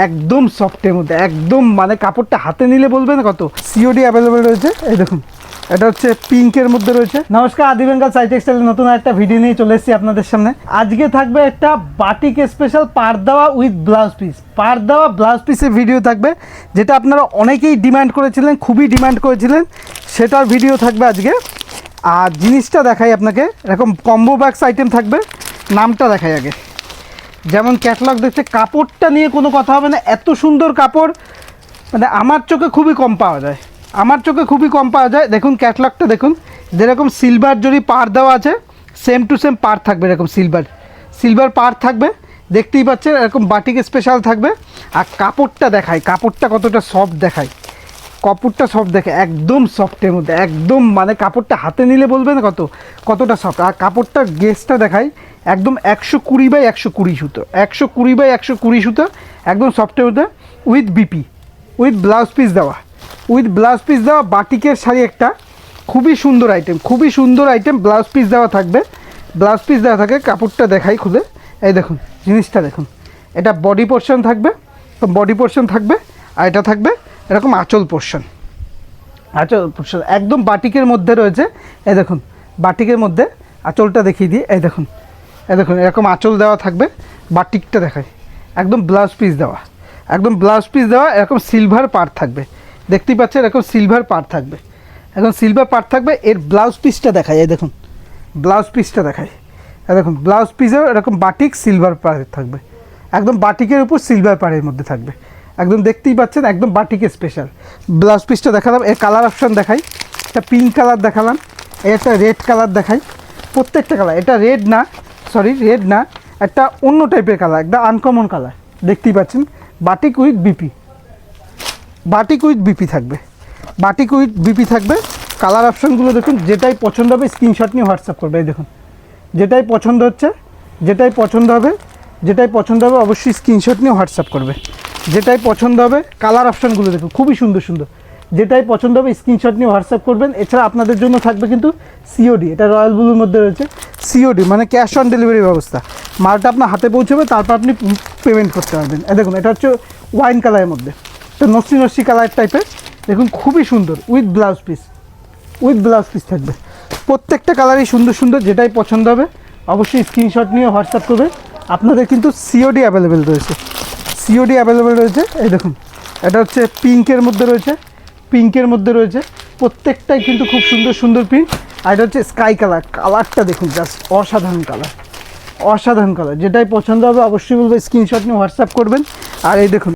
একদম সফটের মধ্যে, একদম মানে কাপড়টা হাতে নিলে বলবেন কত। সিওডি অ্যাভেলেবেল রয়েছে। এই দেখুন, এটা হচ্ছে পিঙ্কের মধ্যে রয়েছে। নমস্কার, আদি বেঙ্গল সাই টেক্সটাইলের নতুন একটা ভিডিও নিয়ে চলে এসেছি আপনাদের সামনে। আজকে থাকবে একটা বাটিক স্পেশাল পাড় দেওয়া উইথ ব্লাউজ পিস, পাড় দেওয়া ব্লাউজ পিসের ভিডিও থাকবে, যেটা আপনারা অনেকেই ডিমান্ড করেছিলেন, খুবই ডিমান্ড করেছিলেন, সেটার ভিডিও থাকবে আজকে। আর জিনিসটা দেখাই আপনাকে, এরকম কম্বো ব্যাগস আইটেম থাকবে। নামটা দেখাই আগে, যেমন ক্যাটালগ দেখতে, কাপড়টা নিয়ে কোনো কথা হবে না, এত সুন্দর কাপড় মানে আমার চোখে খুবই কম পাওয়া যায়, আমার চোখে খুবই কম পাওয়া যায়। দেখুন ক্যাটালগটা দেখুন, যেরকম সিলভার জরি পাড় দেওয়া আছে, সেম টু সেম পাড় থাকবে, এরকম সিলভার পাড় থাকবে, দেখতেই পাচ্ছেন। এরকম বাটিক স্পেশাল থাকবে। আর কাপড়টা দেখায়, কাপড়টা কতটা সফট দেখায়, কাপড়টা সফট দেখে, একদম সফটের মধ্যে, একদম মানে কাপড়টা হাতে নিলে বলবেন কতটা সফট। আর কাপড়টার গেজটা দেখাই, একদম 120/120 সুতো, 120/120 সুতো, একদম সফটের মধ্যে, with BP, with blouse piece দেওয়া, বাটিকের শাড়ি একটা খুবই সুন্দর আইটেম, খুবই সুন্দর আইটেম। ব্লাউজ পিস দেওয়া থাকবে, ব্লাউজ পিস দেওয়া থাকে। কাপড়টা দেখাই খুলে, এই দেখুন জিনিসটা দেখুন, এটা বডি পোর্শন থাকবে, আর এটা থাকবে এরকম আঁচল পোর্শন একদম বাটিকের মধ্যে রয়েছে। এই দেখুন, বাটিকের মধ্যে আঁচলটা দেখিয়ে দিই। এই দেখুন এরকম আঁচল দেওয়া থাকবে। বাটিকটা দেখায়, একদম ব্লাউজ পিস দেওয়া, এরকম সিলভার পাড় থাকবে, দেখতেই পাচ্ছেন, এরকম সিলভার পাড় থাকবে, এর ব্লাউজ পিসটা দেখায়। এই দেখুন ব্লাউজ পিসটা দেখায়, দেখুন ব্লাউজ পিসেও এরকম বাটিক সিলভার পাড়ের থাকবে, একদম বাটিকের উপর সিলভার পাড়ের মধ্যে থাকবে, একদম দেখতেই পাচ্ছেন, একদম বাটিক স্পেশাল। ব্লাউজ পিসটা দেখালাম, এর কালার অপশান দেখাই, একটা পিঙ্ক কালার দেখালাম, একটা রেড কালার দেখাই। প্রত্যেকটা কালার, এটা রেড না, একটা অন্য টাইপের কালার, একটা আনকমন কালার, দেখতেই পাচ্ছেন। বাটিক উইথ বিপি থাকবে, কালার অপশানগুলো দেখুন, যেটাই পছন্দ হবে স্ক্রিনশট নিয়ে হোয়াটসঅ্যাপ করবে। এই দেখুন, যেটাই পছন্দ হবে অবশ্যই স্ক্রিনশট নিয়ে হোয়াটসঅ্যাপ করবে, যেটাই পছন্দ হবে। কালার অপশানগুলো দেখুন, খুবই সুন্দর, যেটাই পছন্দ হবে স্ক্রিনশট নিয়ে হোয়াটসঅ্যাপ করবেন। এছাড়া আপনাদের জন্য থাকবে কিন্তু সিওডি, এটা রয়্যাল ব্লুর মধ্যে রয়েছে। সিওডি মানে ক্যাশ অন ডেলিভারি ব্যবস্থা, মালটা আপনার হাতে পৌঁছবে, তারপর আপনি পেমেন্ট করতে পারবেন। দেখুন, এটা হচ্ছে ওয়াইন কালারের মধ্যে, এটা নস্যি কালার টাইপের, দেখুন খুবই সুন্দর, উইথ ব্লাউজ পিস থাকবে। প্রত্যেকটা কালারই সুন্দর, যেটাই পছন্দ হবে অবশ্যই স্ক্রিনশট নিয়ে হোয়াটসঅ্যাপ করবে। আপনাদের কিন্তু সিওডি অ্যাভেলেবেল রয়েছে। এই দেখুন, এটা হচ্ছে পিঙ্কের মধ্যে রয়েছে, প্রত্যেকটাই কিন্তু খুব সুন্দর প্রিন্ট। আর এটা হচ্ছে স্কাই কালারটা দেখুন, জাস্ট অসাধারণ কালার, যেটাই পছন্দ হবে অবশ্যই বলবো স্ক্রিনশট নিয়ে হোয়াটসঅ্যাপ করবেন। আর এই দেখুন,